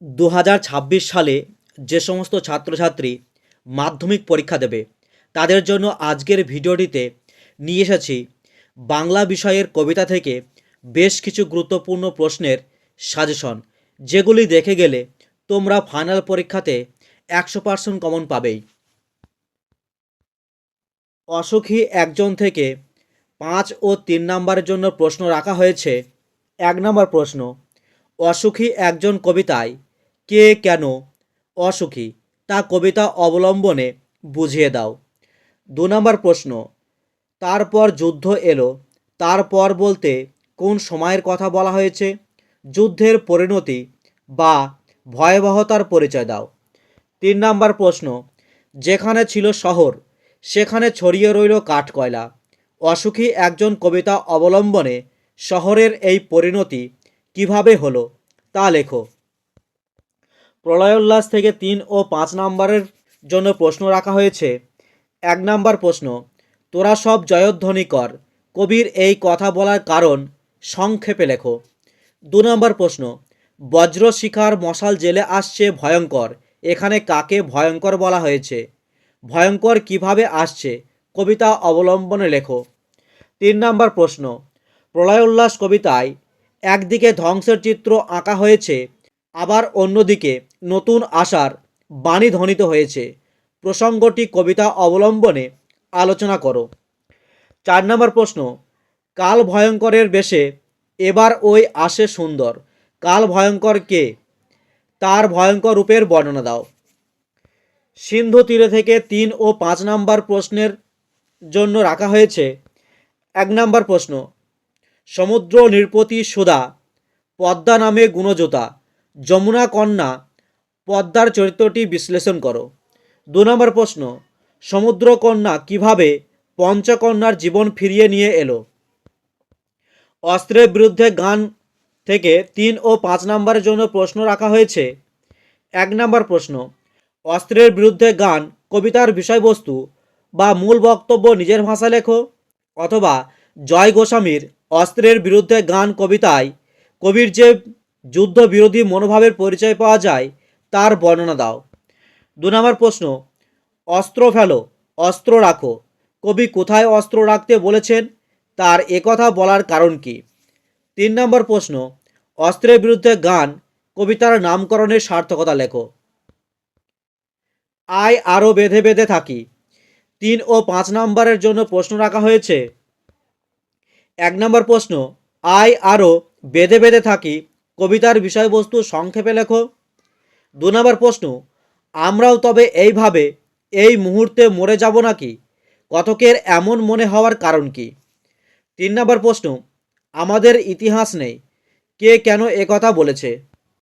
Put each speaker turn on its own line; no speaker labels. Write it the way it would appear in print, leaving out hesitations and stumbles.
2026 সালে যে সমস্ত ছাত্রছাত্রী মাধ্যমিক পরীক্ষা দেবে তাদের জন্য আজকের ভিডিওটিতে নিয়ে এসেছি বাংলা বিষয়ের কবিতা থেকে বেশ কিছু গুরুত্বপূর্ণ প্রশ্নের সাজেশন, যেগুলি দেখে গেলে তোমরা ফাইনাল পরীক্ষাতে 100% কমন পাবেই। অসুখী একজন থেকে 5 ও 3 নম্বরের জন্য প্রশ্ন রাখা হয়েছে। 1 নম্বর প্রশ্ন, অসুখী একজন কবিতায় কে কেন অসুখী তা কবিতা অবলম্বনে বুঝিয়ে দাও। 2 নম্বর প্রশ্ন, তারপর যুদ্ধ এলো, তারপর বলতে কোন সময়ের কথা বলা হয়েছে? যুদ্ধের পরিণতি বা ভয়াবহতার পরিচয় দাও। 3 নম্বর প্রশ্ন, যেখানে ছিল শহর সেখানে ছড়িয়ে রইল কাঠকয়লা। অসুখী একজন কবিতা অবলম্বনে শহরের এই পরিণতি কিভাবে হলো তা লেখো। প্রলয়োল্লাস থেকে 3 ও 5 নম্বরের জন্য প্রশ্ন রাখা হয়েছে। 1 নম্বর প্রশ্ন, তোরা সব জয়ধ্বনি কর, কবির এই কথা বলার কারণ সংক্ষেপে লেখো। 2 নম্বর প্রশ্ন, বজ্র শিখার মশাল জেলে আসছে ভয়ঙ্কর, এখানে কাকে ভয়ঙ্কর বলা হয়েছে? ভয়ঙ্কর কিভাবে আসছে কবিতা অবলম্বনে লেখো। 3 নম্বর প্রশ্ন, প্রলয়োল্লাস কবিতায় একদিকে ধ্বংসের চিত্র আঁকা হয়েছে, আবার অন্যদিকে নতুন আশার বাণী ধ্বনিত হয়েছে, প্রসঙ্গটি কবিতা অবলম্বনে আলোচনা করো। 4 নম্বর প্রশ্ন, কাল ভয়ঙ্করের বেশে এবার ওই আসে সুন্দর, কাল ভয়ঙ্কর কে? তার ভয়ঙ্কর রূপের বর্ণনা দাও। সিন্ধু তীরে থেকে 3 ও 5 নম্বর প্রশ্নের জন্য রাখা হয়েছে। 1 নম্বর প্রশ্ন, সমুদ্র নৃপতি সুধা, পদ্মা নামে গুণজোতা, যমুনা কন্যা, পদ্মার চরিত্রটি বিশ্লেষণ করো। 2 নম্বর প্রশ্ন, সমুদ্র কন্যা কিভাবে পঞ্চকন্যার জীবন ফিরিয়ে নিয়ে এলো? অস্ত্রের বিরুদ্ধে গান থেকে 3 ও 5 নম্বরের জন্য প্রশ্ন রাখা হয়েছে। 1 নম্বর প্রশ্ন, অস্ত্রের বিরুদ্ধে গান কবিতার বিষয়বস্তু বা মূল বক্তব্য নিজের ভাষায় লেখো, অথবা জয় গোস্বামীর অস্ত্রের বিরুদ্ধে গান কবিতায় কবির যে যুদ্ধ বিরোধী মনোভাবের পরিচয় পাওয়া যায় তার বর্ণনা দাও। 2 নম্বর প্রশ্ন, অস্ত্র ফেলো, অস্ত্র রাখো, কবি কোথায় অস্ত্র রাখতে বলেছেন, তার একথা বলার কারণ কি? 3 নম্বর প্রশ্ন, অস্ত্রের বিরুদ্ধে গান কবিতার নামকরণের সার্থকতা লেখো। আয় আরও বেঁধে বেঁধে থাকি, 3 ও 5 নম্বরের জন্য প্রশ্ন রাখা হয়েছে। 1 নম্বর প্রশ্ন, আয় আরও বেঁধে বেঁধে থাকি কবিতার বিষয়বস্তু সংক্ষেপে লেখো। 2 নম্বর প্রশ্ন, আমরাও তবে এইভাবে এই মুহূর্তে মরে যাব নাকি, কথকের এমন মনে হওয়ার কারণ কি? 3 নম্বর প্রশ্ন, আমাদের ইতিহাস নেই, কে কেন একথা বলেছে?